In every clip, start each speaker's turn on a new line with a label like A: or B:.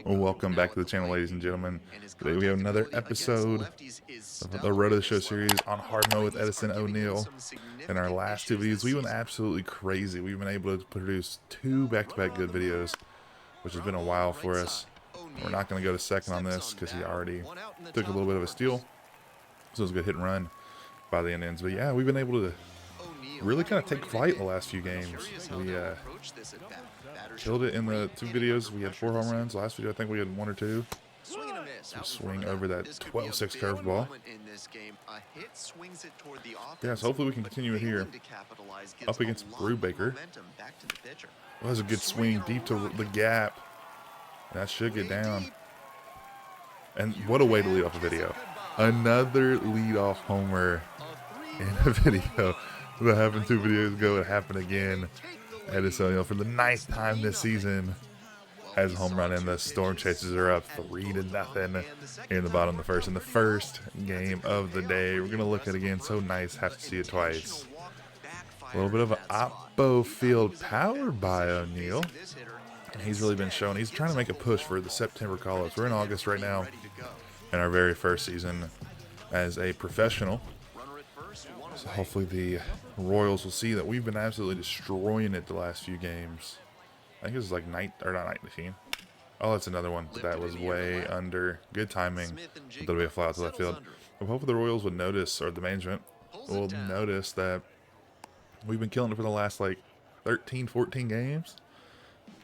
A: Well, welcome back to the channel, ladies and gentlemen. Today we have another episode of the Road to the Show series on hard mode with Edison O'Neill. In our last two videos, we went absolutely crazy. We've been able to produce two back-to-back good videos, which has been a while for us. We're not going to go to second on this because he already took a little bit of a steal. So it was a good hit and run by the Indians. But yeah, we've been able to really kind of take flight in the last few games. We killed it in the two videos. We had 4 home runs. Last video, I think we had 1 or 2. So swing over that 12-6 curveball. Yeah, so hopefully we can continue it here. Up against Brubaker. Well, that was a good swing deep to the gap. That should get down. And what a way to lead off a video. Another leadoff homer in a video. That happened 2 videos ago. It happened again. Edison O'Neill, for the 9th time this season, has a home run, and the Storm Chasers are up 3-0 here in the bottom of the first. In the first game of the day, we're going to look at it again. So nice. Have to see it twice. A little bit of an oppo field power by O'Neill. He's really been showing. He's trying to make a push for the September call-ups. We're in August right now in our very first season as a professional. So hopefully the Royals will see that we've been absolutely destroying it the last few games. I think it was like not night machine. Oh, that's another one. But that was way under. Good timing. There'll be a fly out to left field. But hopefully the Royals would notice, or the management will notice, that we've been killing it for the last like 13, 14 games.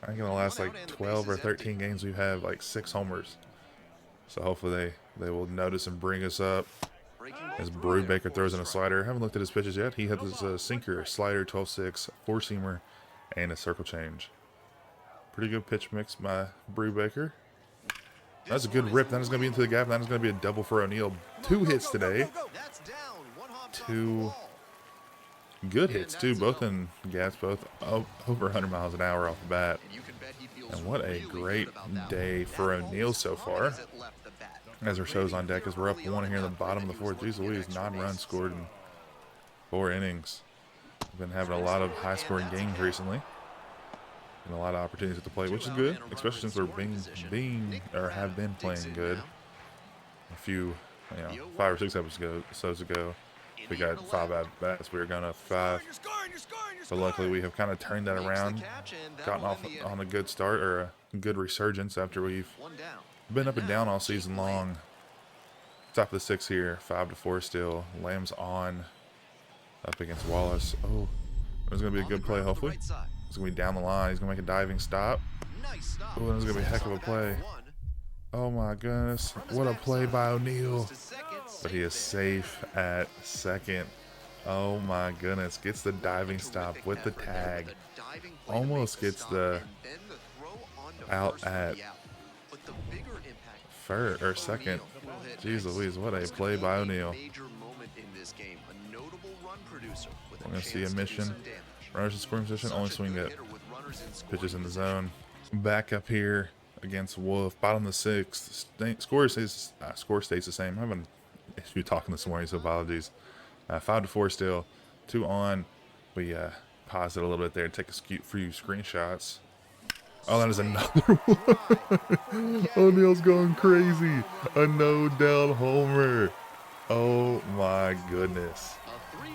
A: I think in the last like 12 or 13 games we have like 6 homers. So hopefully they will notice and bring us up. As Brubaker throws in a slider. Haven't looked at his pitches yet. He has his sinker, slider, 12-6, 4-seamer, and a circle change. Pretty good pitch mix by Brubaker. That's a good rip. That is going to be into the gap. That is going to be a double for O'Neill. 2 hits today. 2 good hits, too. Both in gaps, both over 100 miles an hour off the bat. And what a great day for O'Neill so far. As our show's on deck, as we're up 1 here in the bottom of the 4th. Jeez Louise, 9 runs scored in 4 innings. We've been having a lot of high-scoring games recently, and a lot of opportunities at the plate, which is good, especially since we're have been playing good. A few, 5 or 6 episodes ago, we got 5 at bats. We were going to 5, but luckily we have kind of turned that around, gotten off on a good start, or a good resurgence after we've been up and down all season long. Top of the 6 here, 5-4 still. Lamb's on, up against Wallace. Oh, there's going to be a good play, hopefully. It's going to be down the line. He's going to make a diving stop. Oh, there's going to be a heck of a play. Oh my goodness, what a play by O'Neill. But he is safe at second. Oh my goodness, gets the diving stop with the tag. Almost gets the out at first or second. Jeez Louise, what a play by O'Neill. We're going to see a mission. Runners in scoring position, only swing that pitches in the zone. Back up here against Wolf, bottom of the 6th. Score stays the same. I'm having an issue talking this morning, so apologies. 5-4 still. 2 on. We paused it a little bit there and take a few screenshots. Oh, that is another one. O'Neill's going crazy. A no-doubt homer. Oh my goodness.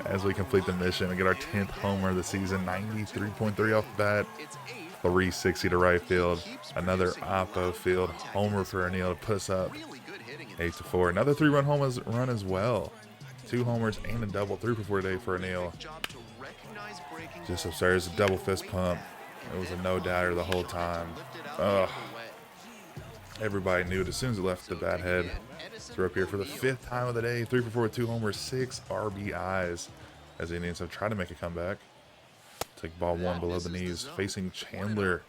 A: As we complete the mission and get our 10th homer of the season, 93.3 off the bat, 360 to right field. Another oppo field homer for O'Neill to put us up 8-4. Another 3-run home run as well. 2 homers and a double. 3 for 4 today for O'Neill. Just upstairs, a double fist pump. It was a no-doubter the whole time. Everybody knew it as soon as it left the bat head. We're up here for the 5th time of the day. 3 for 4 with 2 homers, 6 RBIs. As the Indians have tried to make a comeback. Take ball 1 below the knees. Facing Chandler.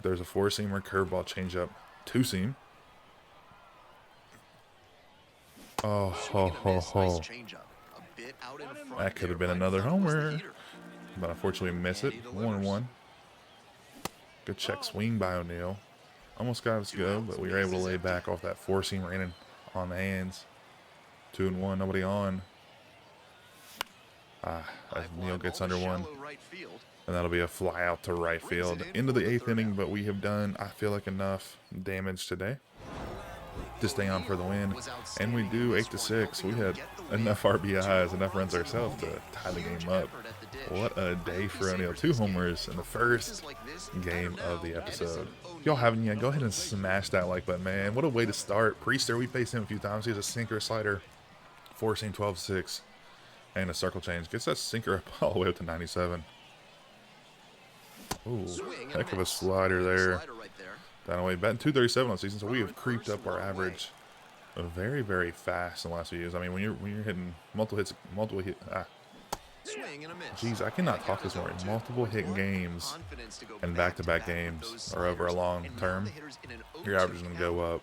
A: There's a 4-seamer, curveball, changeup, 2-seam. Oh, ho, ho, ho. That could have been another homer. But unfortunately we miss it. 1-1. Good check swing by O'Neill. Almost got us go, but we were able to lay back off that 4-seamer in on the hands. 2-1, nobody on. As Neal gets under one. And that'll be a fly out to right field into the 8th inning, but we have done, I feel like, enough damage today to stay on for the win. And we do 8-6. We had enough RBIs, enough runs ourselves to tie the game up. What a day for O'Neal. 2 homers in the first game of the episode. If y'all haven't yet, go ahead and smash that like button, man. What a way to start. Priester, we faced him a few times. He has a sinker, a slider, 4-seam, 12-6, and a circle change. Gets that sinker up all the way up to 97. Ooh, heck of a slider there. Down away, batting 237 on the season, so we have creeped up our average very, very fast in the last few years. I mean, when you're hitting multiple hit, Jeez, I cannot talk this morning. Multiple hit games and back-to-back games are over a long term. Your average is going to go up.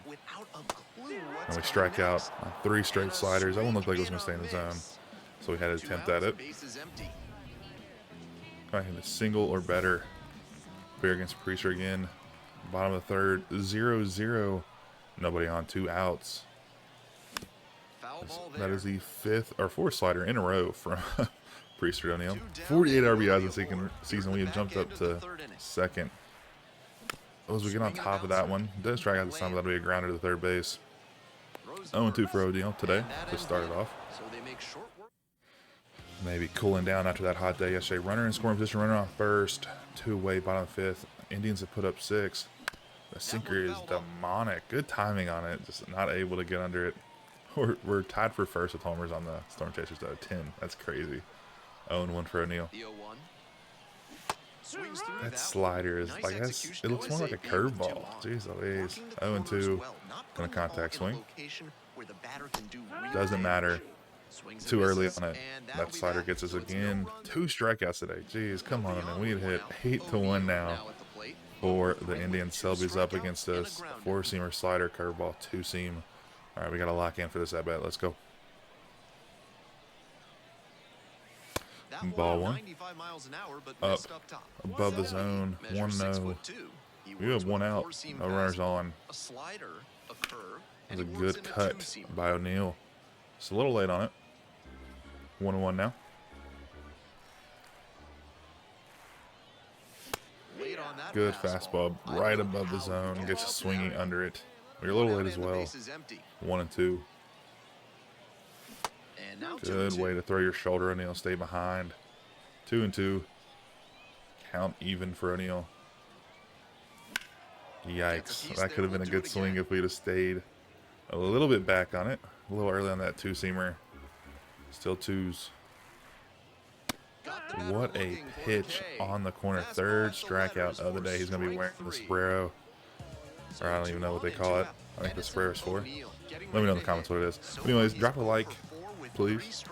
A: And we strike out on 3 straight sliders. That one looked like it was going to stay in the zone, so we had to attempt at it. Go ahead, a single or better. Here against Priester again. Bottom of the third, 0-0. Nobody on, 2 outs. That is the 5th or 4th slider in a row from Priester O'Neal. 48 RBIs in the season. We have jumped up to 2nd. As we get on top of that one, does strike out the sun, but that'll be a grounder to third base. 0-2 for O'Neal today. Just started off. Maybe cooling down after that hot day yesterday. Runner in scoring position, runner on first. 2 away, bottom of 5th. Indians have put up 6. The sinker is demonic. Good timing on it. Just not able to get under it. We're tied for first with homers on the Storm Chasers at 10. That's crazy. 0-1 for O'Neal. That slider is like, it looks more like a curveball. Jeez Louise. 0-2. Gonna contact swing. Doesn't matter. Too early on it. That slider gets us again. 2 strikeouts today. Jeez, come on, man. We hit 8-1 now for the Indians. Selby's up against us. 4-seamer slider, curveball, 2-seam. All right, we got to lock in for this at bat. Let's go. Ball 1. Up above the zone. 1-0. We have 1 out. No runners on. It's a good cut by O'Neal. It's a little late on it. 1-1 now. Good fastball right above the zone. Gets you swinging under it. We're a little late as well. 1-2. Good way to throw your shoulder, O'Neal. Stay behind. 2-2. Count even for O'Neal. Yikes. That could have been a good swing if we'd have stayed a little bit back on it. A little early on that 2-seamer. Still 2s. What a pitch on the corner. 3rd strikeout of the day. He's going to be wearing the sombrero. Or I don't even know what they call it. I think the sombrero is for. Let me know in the comments what it is. But anyways, drop a like, please.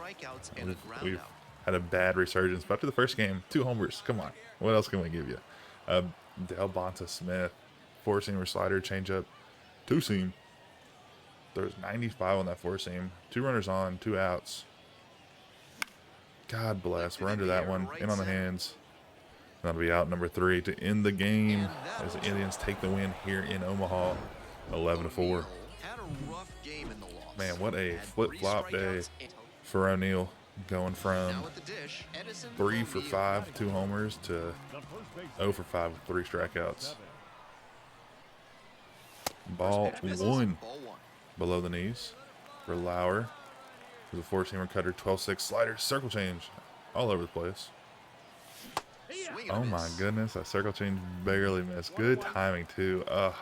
A: We've had a bad resurgence. But after the first game, 2 homers. Come on. What else can we give you? Del Bonta Smith. 4-seamer slider, changeup, 2-seam. There's 95 on that 4-seam. 2 runners on, 2 outs. God bless. We're under that one. In on the hands. That'll be out number 3 to end the game as the Indians take the win here in Omaha, 11-4. Man, what a flip-flop day for O'Neal, going from 3 for 5, 2 homers, to 0 for 5 with 3 strikeouts. Ball 1 below the knees for Lauer. There's a 4-seamer cutter, 12-6 slider, circle change all over the place. Oh my goodness, that circle change barely missed. Good timing too. Ugh,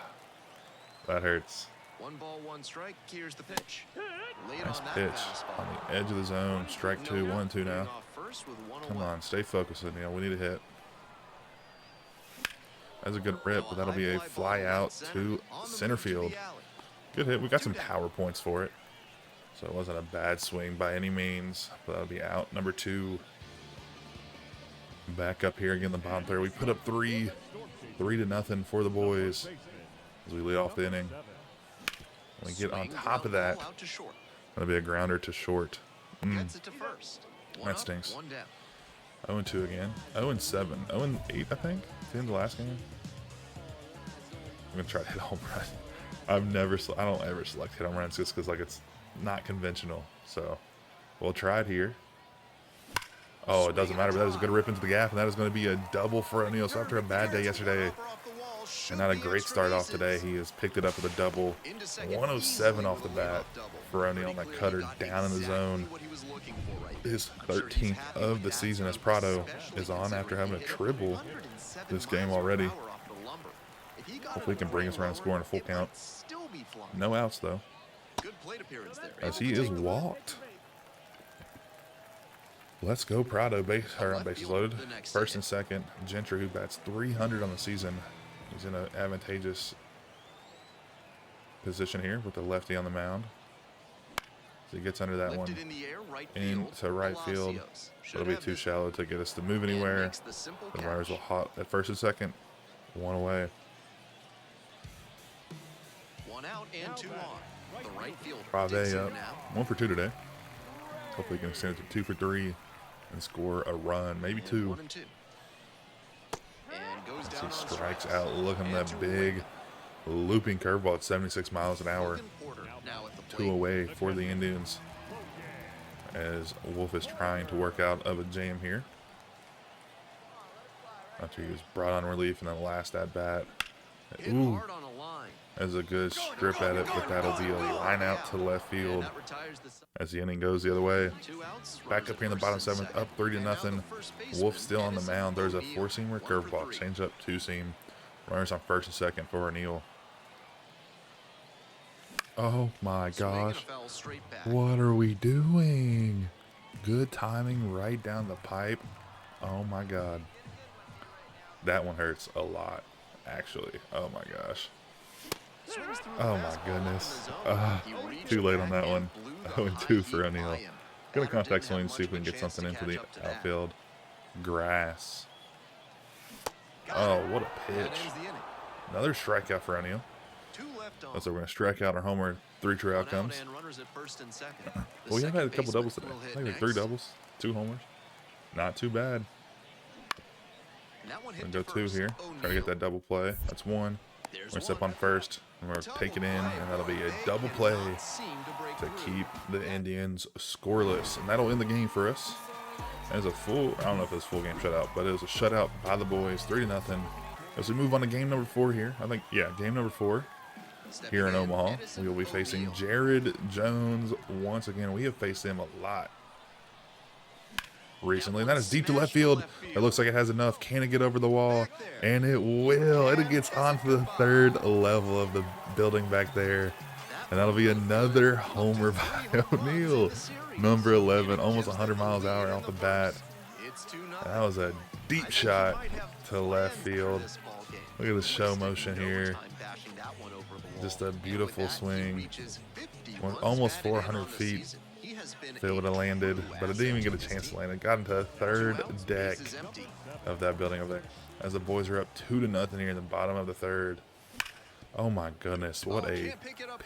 A: that hurts.
B: 1 ball, 1 strike. Here's the pitch.
A: Nice pitch on the edge of the zone. Strike 2, 1-2 now. Come on, stay focused, O'Neal. We need a hit. That's a good rip, but that'll be a fly out to center field. Good hit. We got some power points for it, so it wasn't a bad swing by any means. But that'll be out number 2. Back up here again, the bottom third. We put up 3-0 for the boys as we lead off the inning. When we get on top of that, that'll be a grounder to short. That stinks. 0-2 again. 0-7. 0-8, I think. At the end of the last game. I'm gonna try to hit a home run. I don't ever select hit home runs just because like it's not conventional. So we'll try it here. Oh, it doesn't matter, but that is going to rip into the gap, and that is going to be a double for O'Neal. So after a bad day yesterday and not a great start off today, he has picked it up with a double. 107 off the bat for O'Neal on that cutter down in the zone. His 13th of the season as Prado is on after having a triple this game already. Hopefully he can bring us around scoring a full count. No outs though, as he is walked. Let's go Prado. Bases loaded. First and second. Gentry, who bats 300 on the season. He's in an advantageous position here with the lefty on the mound. So he gets under that one into right field. It'll be too shallow to get us to move anywhere. The runners will hot at first and second. One away.
B: One out and two on. The right fielder.
A: Prave up. 1 for 2 today. Hopefully he can extend it to 2 for 3 and score a run, maybe 2. As he strikes out, looking at that big looping curveball at 76 miles an hour. 2 away for the Indians, as Wolf is trying to work out of a jam here after he was brought on relief in the last at bat. Ooh, that's a good strip at it, but that'll be a line out to left field as the inning goes the other way. Back up here in the bottom 7th, up 3-0. Wolf still on the mound. There's a 4-seamer curveball, change up 2-seam. Runners on first and second for O'Neal. Oh my gosh, what are we doing? Good timing right down the pipe. Oh my god, that one hurts a lot actually. Oh my gosh, oh my goodness. Too late on that one. 0-2 for O'Neal. Gonna contact swing to see if we can get something into the outfield. Grass. Oh, what a pitch. Another strikeout for O'Neal. So we're going to strike out our homer. 3 true outcomes. Well, we have had a couple doubles today. I think like 3 doubles, 2 homers. Not too bad. We're going to go 2 here. Try to get that double play. That's 1. We're going to step on first. And we're going to take it in. And that'll be a double play to keep the Indians scoreless. And that'll end the game for us. As a full, I don't know if it's a full game shutout, but it was a shutout by the boys. 3-0. As we move on to game number 4 here. I think, yeah, game number 4. Here in Omaha, we will be facing Jared Jones once again. We have faced him a lot recently. And that is deep to left field. It looks like it has enough. Can it get over the wall? And it will. It gets onto the 3rd level of the building back there. And that'll be another homer by O'Neal. Number 11, almost 100 miles an hour off the bat. And that was a deep shot to left field. Look at the show motion here. Just a beautiful swing. Went almost 400 feet if it would have landed, but it didn't even get a chance to land. It got into the 3rd deck of that building over there as the boys are up 2-0 here in the bottom of the 3rd. Oh my goodness, what a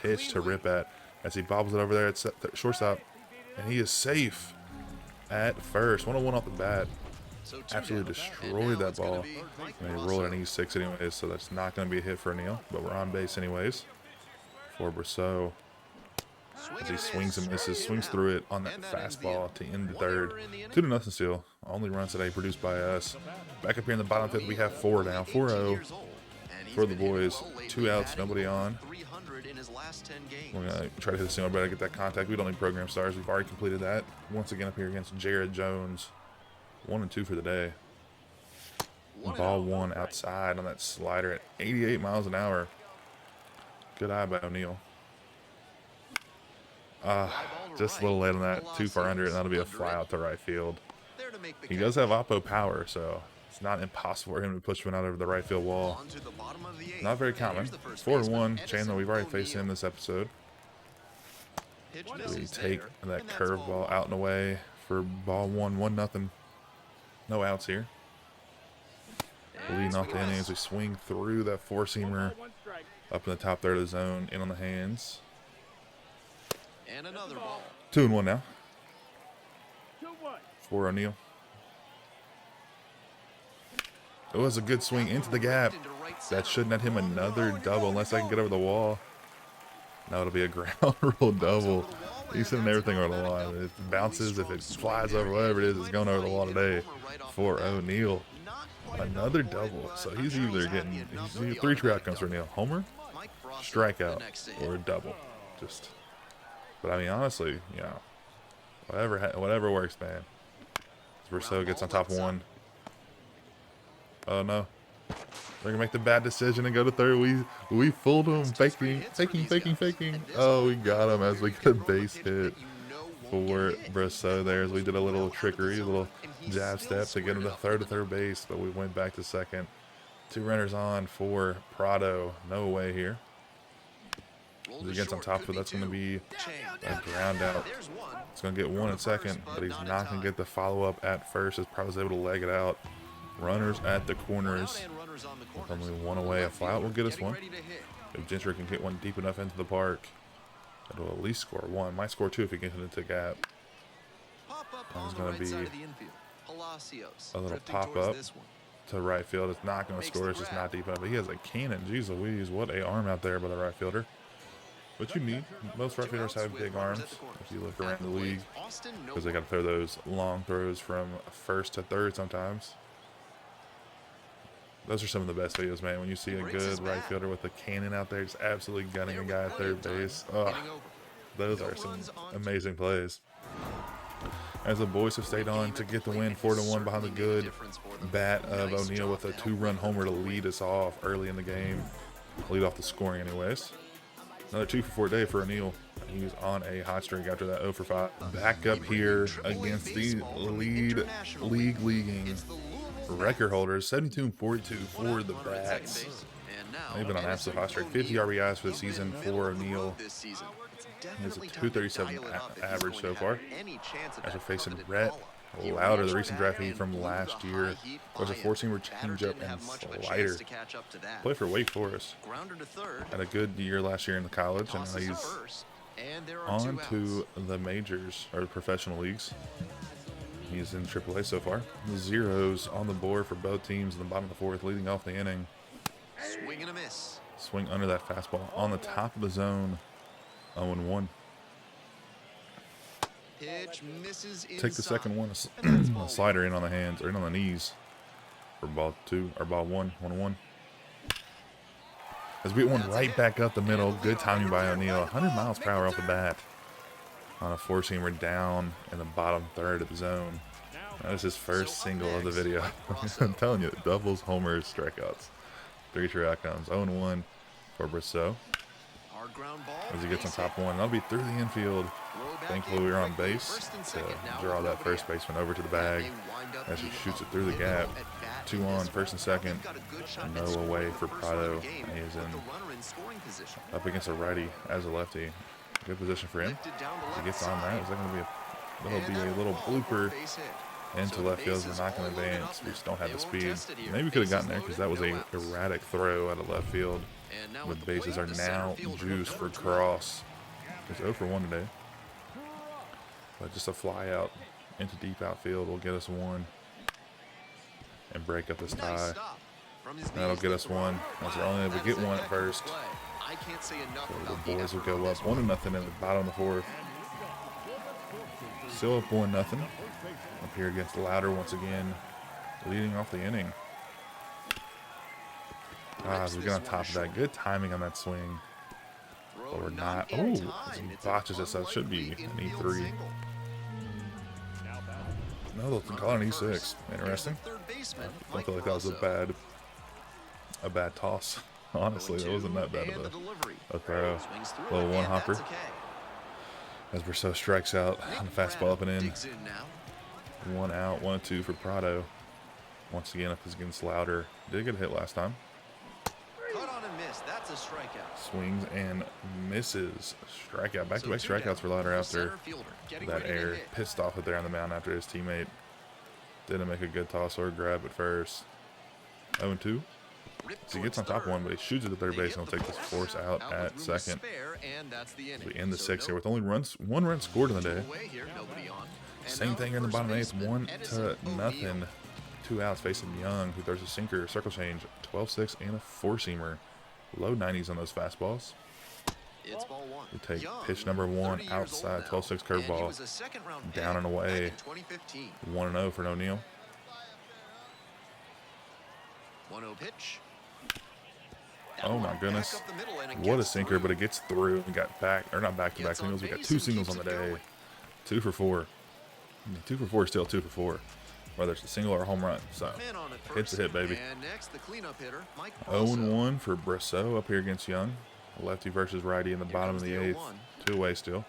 A: pitch to rip at as he bobbles it over there at shortstop, and he is safe at first. 101 off the bat. Absolutely destroyed that ball. And he rolled an E6 anyways, so that's not going to be a hit for O'Neal, but we're on base anyways for Brosseau. As he swings and misses, swings through it on that fastball to end the 3rd. 2-0 still. Only runs today produced by us. Back up here in the bottom 5th, we have 4 now. 4-0 for the boys. 2 outs, nobody on. We're going to try to hit the single, better get that contact. We don't need program stars. We've already completed that. Once again up here against Jared Jones. 1-2 for the day. Ball 1 outside on that slider at 88 miles an hour. Good eye by O'Neal. Just a little late on that. Too far under it, and that'll be a fly out to right field. He does have oppo power, so it's not impossible for him to push one out over the right field wall. Not very common. 4-1. Chandler, we've already faced him this episode. We take that curveball out and away for ball 1. 1-0. No outs here. Leading off the inning as we swing through that 4-seamer up in the top 3rd of the zone, in on the hands. 2-1 now for O'Neal. It was a good swing into the gap. That should net him another double unless I can get over the wall. No, it'll be a ground rule double He's sending everything over the wall. If it bounces, if it flies over, whatever it is, it's going over the wall today for O'Neal. Another double. So he's either getting 3 true outcomes for O'Neal: homer, strikeout, or a double. But I mean, honestly, you know, whatever works, man. Verso gets on top of one. Oh no. They're gonna make the bad decision and go to third. We fooled him, faking. Oh, we got him as we get a base hit for Brosseau there, as we did a little trickery, a little jab step to get him to third base, but we went back to second. 2 runners on for Prado. No way here. As he gets on top of it, that's going to be a ground out. It's going to get 1 at second, but he's not going to get the follow-up at first, as Prado's able to leg it out. Runners at the corners. Only 1 away. A fly out will get us 1. If Gentry can get 1 deep enough into the park, it'll at least score 1. Might score 2 if he gets it into gap. There's going to be a little pop-up to right field. It's not going to score. It's just not deep enough. But he has a cannon. Jeez Louise, what a arm out there by the right fielder. But you need. Most right fielders have big arms if you look around the league, because they got to throw those long throws from first to third sometimes. Those are some of the best videos, man. When you see a good right fielder with a cannon out there, just absolutely gunning a guy at third base. Oh, those are some amazing plays. As the boys have stayed on to get the win, 4-1 behind the good bat of O'Neal with a 2-run homer to lead us off early in the game. Lead off the scoring anyways. Another 2-for-4 day for O'Neal. He's on a hot streak after that 0-for-5. Back up here against the leaguing record holders, 72-42 for the Bats. They've been on absolute hot streak. 50 RBIs for the season for O'Neal. He has a 237 average so far. As we're facing Rhett Louder, the recent draftee from last year. Was a 4-seamer, changeup, and slider. Played for Wake Forest. Had a good year last year in the college, and now he's on to the majors, or professional leagues. He's in AAA so far. The zeros on the board for both teams in the bottom of the 4th, leading off the inning.
B: Swing and a miss.
A: Swing under that fastball on the top of the zone. 0-1.
B: Pitch misses inside.
A: Take the second one, a slider in on the hands, or in on the knees for ball 2, or ball 1, 1-1. As we get one right back up the middle. Good timing by O'Neal. 100 miles per hour off the bat on a 4-seamer down in the bottom 3rd of the zone. That is his first single of the video. I'm telling you, doubles, homers, strikeouts. 3 true outcomes. 0-1 for Brosseau. As he gets on top 1, that'll be through the infield. Thankfully, we were on base to draw that first baseman over to the bag as he shoots it through the gap. 2 on, first and second. No away for Prado. He is in up against a righty as a lefty. Good position for him. He gets on that. Is that going to be that'll be a little blooper into left field. We're not going to advance. We just don't have the speed. Maybe we could have gotten there because that was a erratic throw out of left field. The bases are now juiced for Cross. He's 0-for-1 today. But just a fly out into deep outfield will get us 1 and break up this tie. That'll get us 1. As we're only able to get 1 at first. So the boys will go up 1-0 in the bottom of the 4th. Still up 1-0. Up here against Louder once again, leading off the inning. As we get on top of that, good timing on that swing. But we're not. Oh, he botches this. That should be an E3. No, they'll call it an E6. Interesting. I feel like that was a bad toss. Honestly, that wasn't that bad of a throw. Little one hopper. As Brosseau strikes out on the fastball up and in. 1 out, 1-2 for Prado. Once again, up against Louder. Did get a hit last time.
B: That's a strikeout.
A: Swings and misses. Strikeout. Back-to-back strikeouts for Louder after that error. Pissed off there on the mound after his teammate didn't make a good toss or grab at first. 0-2. So he gets on top of 1, but he shoots it to third base and he'll take this force out at second. We end the 6th here with only 1 run scored in the day. Same thing here in the bottom 8th. 1-0. 2 outs facing Young, who throws a sinker, circle change, 12-6, and a 4-seamer. Low 90s on those fastballs.
B: It's ball one.
A: We take
B: Young,
A: pitch number 1
B: 30 years old
A: outside,
B: now,
A: 12-6
B: and he
A: curveball.
B: was a second-round
A: Down
B: pick
A: and away.
B: back in 2015.
A: 1-0 for O'Neal.
B: 1-0 pitch.
A: Oh my goodness. What a sinker, but it gets through and got back, or not back-to-back singles. We got 2 singles on the day. 2 for 4. 2 for 4 is still 2 for 4. Whether it's a single or a home run. So, hits a hit, baby.
B: And next, the cleanup hitter, Mike
A: 0-1 for Brosseau up here against Young. Lefty versus righty in the bottom of the 8th. 2 away still.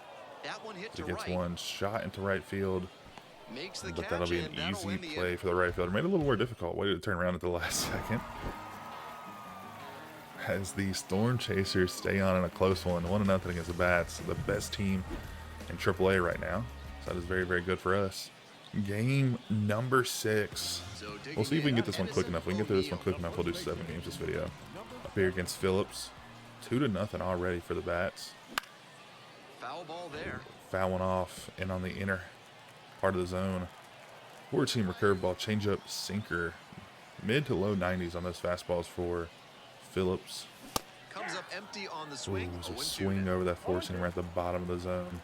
B: That one hit
A: He
B: to
A: gets
B: right.
A: one shot into right field.
B: Makes the
A: But that'll be an
B: catch, and
A: easy
B: that'll end the
A: play
B: inning.
A: for the right fielder. Made it a little more difficult. Waited to turn around at the last second. As the Storm Chasers stay on in a close one, 1-0 against the Bats, the best team in AAA right now. So that is very, very good for us. Game number 6.
B: So
A: We'll see if we can get this one
B: Edison
A: quick enough. If we can get through this one quick enough, we'll do 7 games this video. Up here against Phillips, 2-0 already for the Bats.
B: Foul ball there.
A: Fouling off and on the inner part of the zone. 4-seamer curveball, changeup, sinker. Mid to low 90s on those fastballs for Phillips.
B: Comes up empty on the
A: Ooh,
B: swing.
A: there's a
B: 0-2
A: swing
B: now.
A: over that 4-seamer at the bottom of the zone.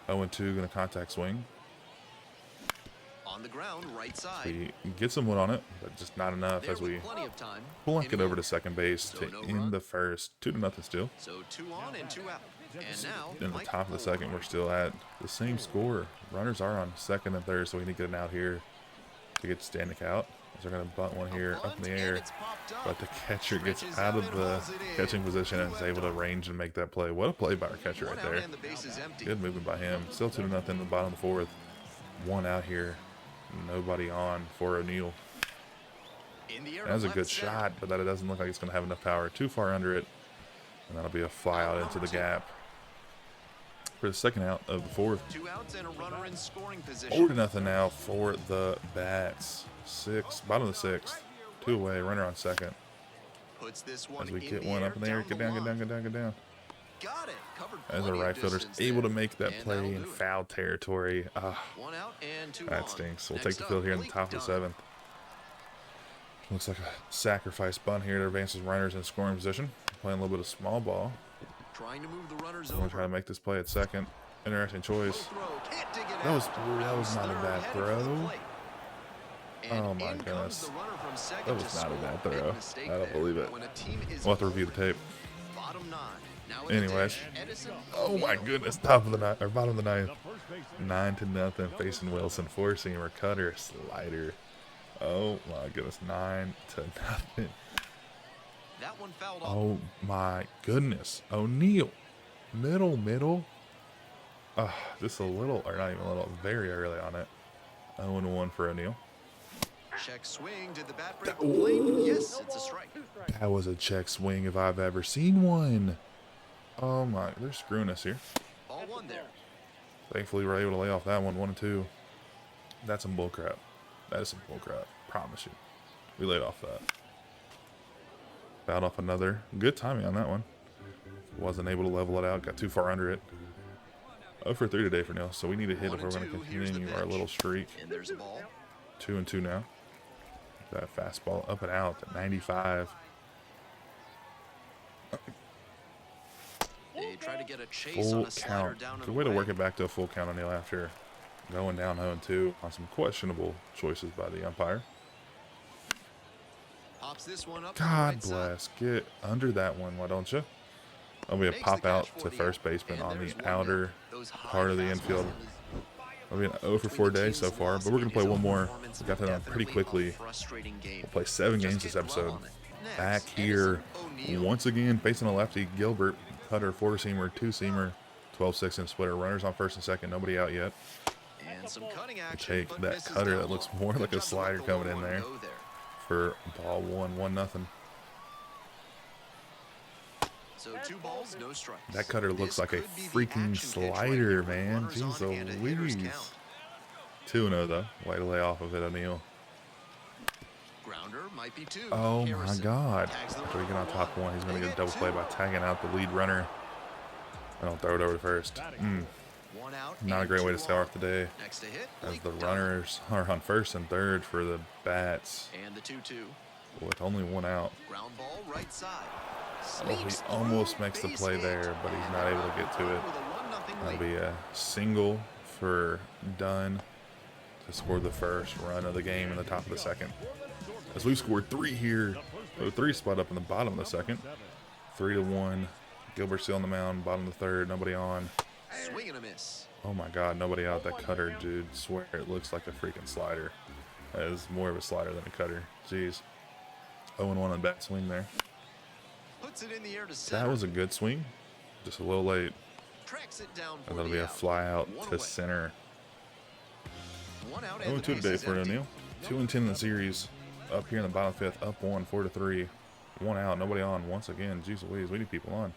A: 0-2, going to contact swing.
B: On the ground, right side.
A: We get some wood on it, but just not enough
B: There
A: as
B: with
A: we
B: plenty of time.
A: plunk it
B: Inning
A: over to second base
B: So
A: to
B: no
A: end
B: run.
A: the first. 2-0 still.
B: So 2 on and 2 out. And now,
A: In the
B: Mike
A: top of the
B: Fuller.
A: second, we're still at the same score. Runners are on second and third, so we need to get an out here to get Stanek out. As they're going to bunt one here up in the
B: Bunt, and
A: air.
B: it's popped up.
A: But the catcher gets
B: Stretches
A: out
B: out
A: of
B: and
A: the
B: hauls it in.
A: catching position and is able to range and make that play. What a play by our catcher
B: One
A: right
B: out
A: there.
B: and the base is empty.
A: Good movement by him. Still 2-0 in the bottom of the 4th. 1 out here. Nobody on for O'Neal.
B: In the air
A: That was a
B: left
A: good
B: center.
A: shot, but that it doesn't look like it's going to have enough power. Too far under it. And that'll be a fly out into the gap. For the second out of the 4th.
B: 2 outs and a runner in scoring position.
A: 4-0 now for the Bats. Bottom of the 6th. 2 away. Runner on second.
B: Puts this one
A: As we
B: in
A: get
B: the
A: one
B: air
A: up in the air. Get down,
B: the
A: get down,
B: line.
A: get down, get down.
B: Got it. Covered
A: As a
B: plenty of
A: right fielder's
B: distance
A: able to
B: there.
A: make that
B: And
A: play
B: that'll
A: in
B: do it.
A: foul territory.
B: 1 out and 2
A: That
B: on.
A: stinks. We'll
B: Next
A: take the
B: up,
A: field here in the
B: Blake
A: top of the
B: Dunn.
A: 7th. Looks like a sacrifice bunt here to advance his runners in scoring position. Playing a little bit of small ball.
B: Trying to move the runners
A: I'm going to try to
B: over.
A: make this play at second. Interesting choice.
B: Throw. Can't dig it
A: That was
B: out.
A: not a
B: Third
A: bad
B: headed for the
A: throw.
B: plate. And
A: Oh my
B: in comes
A: goodness.
B: the runner from second
A: That was
B: to
A: not a
B: score.
A: bad
B: Big
A: throw.
B: mistake
A: I don't
B: there.
A: believe it.
B: When a team is
A: We'll have to review the tape.
B: bottom 9. Now in the
A: Anyways.
B: dish, Edison
A: Oh my
B: O'Neal.
A: goodness. Top of the 9th, or bottom of the 9th. 9-0 facing Wilson. 4-seamer, cutter, slider. Oh my goodness. 9-0.
B: That one fouled off.
A: Oh my goodness. O'Neal. Middle. Just a little, or not even a little, very early on it. 0-1 for O'Neal.
B: Check swing. Did the bat break the plate? Yes, it's a strike.
A: That was a check swing if I've ever seen one. Oh my, they're screwing us here.
B: Ball 1 there.
A: Thankfully, we're able to lay off that one, 1-2. That's some bullcrap. That is some bullcrap. Promise you. We laid off that. Fouled off another. Good timing on that one. Wasn't able to level it out. Got too far under it. 0 for 3 today for Neil. So we need a hit if we're going to
B: 1-2. Here's the
A: continue our
B: pitch.
A: little streak.
B: And there's a ball.
A: 2-2 now. That fastball up and out at 95.
B: They try to get a chase
A: Full
B: on a slider
A: count.
B: down and
A: Good way to
B: away.
A: work it back to a full count on Neil after going down 0-2 on some questionable choices by the umpire.
B: Pops this one up on the
A: God
B: right side.
A: bless. Get under that one, why don't you? That'll be a
B: Makes
A: pop
B: the
A: out
B: catch
A: to
B: for the
A: first
B: out.
A: baseman
B: And
A: on
B: there's
A: the
B: 1-0.
A: outer
B: Those high
A: part of the
B: fastballs.
A: infield. That'll be an 0 for 4 day so far, but we're going to play one more. We got that on pretty quickly. We'll play 7 games this episode. Back here, once again, facing a lefty, Gilbert, cutter, 4-seamer, 2-seamer, 12-6 and splitter. Runners on first and second, nobody out yet.
B: And some cutting action,
A: Take
B: but
A: that
B: misses
A: cutter
B: down
A: that looks
B: low.
A: more
B: Good
A: like a
B: job to let
A: slider
B: the
A: coming
B: low
A: in
B: one
A: there.
B: go there.
A: For ball 1-0.
B: So 2 balls, no strikes.
A: That cutter looks
B: This
A: like a
B: could be the
A: freaking
B: action pitch right
A: slider,
B: here.
A: man.
B: Runners
A: Jeez
B: on and a hitter's
A: Louise.
B: count.
A: 2-0 though. Way to lay off of it, O'Neal.
B: Grounder might be 2.
A: Oh my
B: Harrison
A: God.
B: tags the
A: So we
B: runner
A: get on
B: for
A: top 1. He's going to
B: They
A: get a double play by tagging out the lead runner. And I'll throw it over to first.
B: 1 out.
A: Not a
B: and
A: great way
B: 2
A: to start
B: on.
A: off the day.
B: Next to hit,
A: As
B: Blake
A: the
B: Dunn.
A: runners are on first and third for the Bats.
B: And the 2-2.
A: with only one out.
B: Ground ball right side.
A: Oh, he almost makes the play there, but he's not able to get to it. That'll be a single for Dunn to score the first run of the game in the top of the second. As we've scored 3 here, so 3 spot up in the bottom of the second. 3-1. Gilbert still on the mound, bottom of the third, nobody on.
B: Swing and a miss.
A: Oh my God, nobody out. That cutter, dude, swear it looks like a freaking slider. That is more of a slider than a cutter. Jeez. 0-1 on bat swing there.
B: Puts it in the air to center.
A: That was a good swing, just a little late.
B: Tracks it down for
A: And that'll
B: the
A: be a
B: out.
A: fly out
B: One
A: to
B: away.
A: center.
B: 1 out and
A: 0-2
B: the
A: today
B: base
A: for
B: is empty.
A: O'Neal. 2-10 in the series. Up here in the bottom 5th, up 1, 4-3. 1 out, nobody on. Once again, geez Louise, we need people on.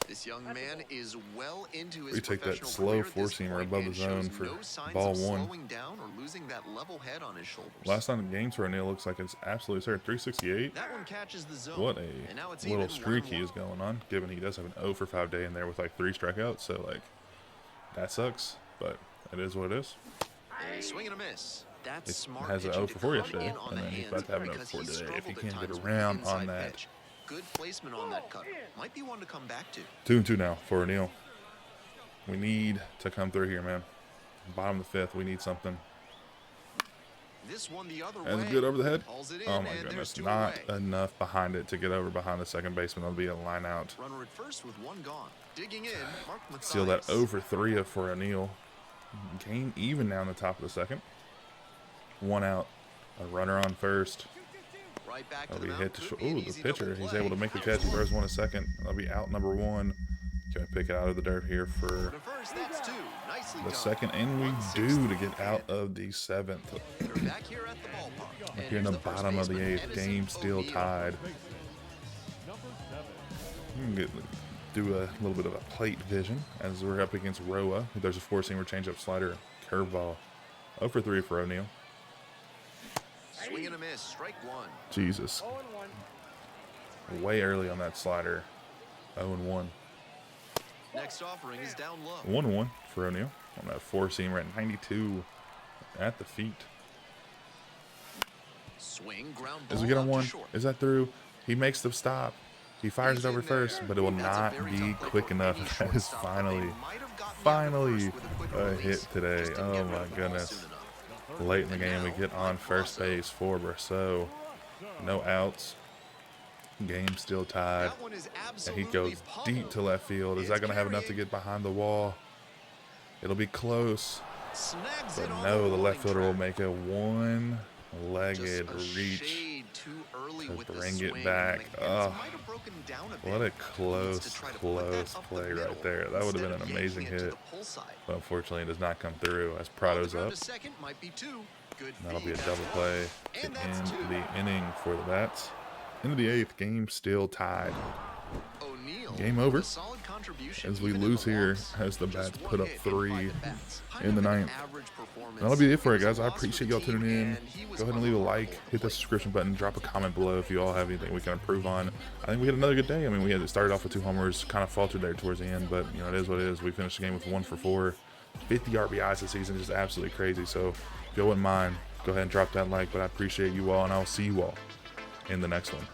B: This young man is well into his
A: We take that
B: professional
A: slow
B: career at this
A: four-seamer
B: point
A: above the
B: and
A: zone
B: shows
A: for
B: no signs
A: ball
B: of
A: 1.
B: slowing down or losing that level head on his shoulders.
A: Last time the games for O'Neal looks like it's absolutely absurd. 368.
B: That one catches the zone.
A: What
B: and now
A: a
B: it's
A: little
B: even
A: streak he
B: 1-1.
A: is going on, given he does have an 0 for 5 day in there with like 3 strikeouts. So, like, that sucks, but it is what it is.
B: A swing and a miss. That's
A: It
B: smart
A: has an
B: pitching
A: 0
B: to
A: for 4
B: come
A: yesterday,
B: in on
A: and
B: the
A: then he's
B: hands
A: about to have an 0
B: because
A: for
B: he
A: 4 today. If he
B: struggled at
A: can't get
B: times with
A: around
B: the
A: on
B: inside
A: that.
B: pitch. Good placement on that cutter. Might be one to come back to.
A: 2-2 now for O'Neal. We need to come through here, man. Bottom of the 5th, we need something.
B: This one the other
A: That's
B: way.
A: good over the head.
B: Hauls it in,
A: Oh my
B: and
A: goodness,
B: there's 2
A: not
B: away.
A: enough behind it to get over behind the second baseman. That'll be a line out.
B: Runner at first with 1 gone. Digging in, Mark Mathias.
A: Seal that 0 for 3 for O'Neal. Game even now in the top of the second. 1 out. A runner on first.
B: Right back to
A: That'll
B: the
A: be
B: mound.
A: hit to
B: Could
A: short.
B: be an
A: Ooh, the
B: easy
A: pitcher.
B: double
A: He's
B: play.
A: able to make the catch. He throws one a second. That'll be out number 1. Can I pick it out of the dirt here for
B: To first, that's 2. Nicely
A: the
B: done.
A: second? And we
B: 1/6
A: do to get
B: through
A: out
B: the
A: of the 7th.
B: They're back here at the ballpark.
A: Up here in the bottom of the 8th. Game still tied. Do a little bit of a plate vision as we're up against Roa. There's a 4-seamer changeup slider curveball. 0 for 3 for O'Neal.
B: Swing and a miss. Strike 1.
A: Jesus. Way early on that slider. 0-1.
B: Next offering is down low.
A: 1-1 for O'Neal on that 4-seamer at 92 at the feet.
B: Swing, ground
A: As
B: ball
A: we get on
B: out to
A: 1,
B: short.
A: is that through? He makes the stop. He fires
B: He's
A: it over
B: in there.
A: first, but it will
B: That's a
A: not
B: very
A: be
B: tough play
A: quick
B: for
A: enough.
B: any
A: That is
B: shortstop, but they
A: finally
B: might have gotten the out of first with a quicker
A: a
B: release.
A: hit today.
B: Just didn't
A: Oh
B: get rid
A: my
B: of the ball
A: goodness.
B: soon enough.
A: Late in the
B: And
A: game, we
B: now,
A: get on
B: Mike
A: first
B: Rosso.
A: base for Brosseau. No outs. Game still tied.
B: That one is
A: And
B: absolutely
A: he goes deep to left field. Is that going to have enough to get behind the wall? It'll be close.
B: Snags
A: But
B: it on
A: no, the left
B: rolling
A: fielder will
B: track.
A: make a one-legged
B: Just a
A: reach
B: shade too early
A: to
B: with the
A: bring
B: swing,
A: it back.
B: and the hands
A: Oh,
B: might have broken down a
A: what
B: bit.
A: a
B: He needs to try to put that
A: close
B: up the
A: play
B: middle
A: right there. That would have been an
B: instead of
A: amazing
B: yanking it to
A: hit.
B: the pull side.
A: But unfortunately, it does not come through as
B: On the
A: Prado's
B: ground
A: up.
B: to second might be 2. Good
A: That'll be a
B: feed,
A: double
B: that's
A: play
B: one.
A: to
B: And that's
A: end
B: 2.
A: the inning for the Bats. Into the 8th, game still tied.
B: O'Neal
A: Game
B: with
A: over
B: a solid contribution
A: as we
B: even in
A: lose
B: the
A: here
B: loss.
A: as the
B: Just
A: Bats
B: one
A: put up
B: hit
A: 3
B: 5 at-bats. Kind
A: in the
B: of an
A: 9th.
B: average performance.
A: That'll be it for
B: It
A: it,
B: was a
A: guys. I
B: loss for
A: appreciate
B: the
A: y'all tuning
B: team,
A: in.
B: and he was
A: Go ahead and leave a
B: vulnerable
A: like,
B: at the
A: hit the
B: plate.
A: subscription button, drop a comment below if you all have anything we can improve on. I think we had another good day. I mean, we had started off with 2 homers, kind of faltered there towards the end, but you know, it is what it is. We finished the game with 1 for 4, 50 RBIs this season, just absolutely crazy. So if you wouldn't mind, go ahead and drop that like, but I appreciate you all, and I'll see you all in the next one.